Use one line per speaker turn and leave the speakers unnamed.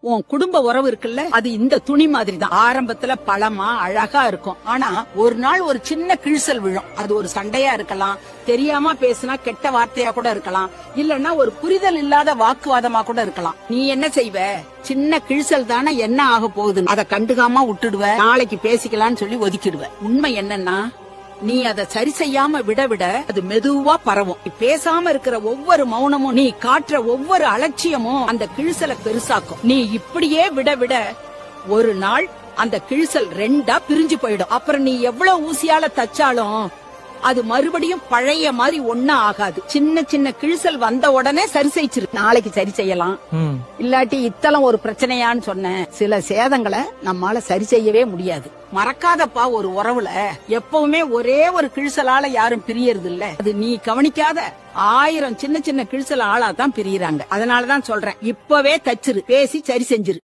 உன் குடும்ப உறவு இருக்குல்ல, அது இந்த துணி மாதிரி தான். ஆரம்பத்துல பழமா அழகா இருக்கும். ஆனா ஒரு நாள் ஒரு சின்ன கிழிசல் விழும். அது ஒரு சண்டையா இருக்கலாம், தெரியாம பேசினா கெட்ட வார்த்தையா கூட இருக்கலாம், இல்லன்னா ஒரு புரிதல் இல்லாத வாக்குவாதமா கூட இருக்கலாம். நீ என்ன செய்வ? சின்ன கிழிசல் தானே, என்ன ஆக போகுது, அத கண்டுக்காம விட்டுடுவ, நாளைக்கு பேசிக்கலாம்னு சொல்லி ஒதுக்கிடுவ. உண்மை என்னன்னா, நீ அதை சரி செய்யாம விட விட அது மெதுவா பரவும். நீ பேசாம இருக்கிற ஒவ்வொரு மௌனமும், நீ காட்டுற ஒவ்வொரு அலட்சியமும் அந்த கிழிசலை பெருசாக்கும். நீ இப்படியே விட விட ஒரு நாள் அந்த கிழிசல் 2ஆ பிரிஞ்சு போயிடும். அப்புறம் நீ எவ்வளவு ஊசியால தச்சாலும் அது மறுபடியும் பழைய மாதிரி ஒண்ணா ஆகாது. சின்ன சின்ன கிழிசல் வந்த உடனே சரி செய்ச்சிரு. நாளைக்கு சரி செய்யலாம், இல்லாட்டி இத்தலம் ஒரு பிரச்சனையான்னு சொன்ன சில சேதங்களை நம்மால சரி செய்யவே முடியாது. மறக்காதப்பா, ஒரு உறவுல எப்பவுமே ஒரே ஒரு கிழிசலால யாரும் பிரியறது இல்ல. அது நீ கவனிக்காத 1000 சின்ன சின்ன கிழிசல் ஆளாதான் பிரியறாங்க. அதனாலதான் சொல்றேன், இப்பவே தச்சிரு, பேசி சரி செஞ்சிரு.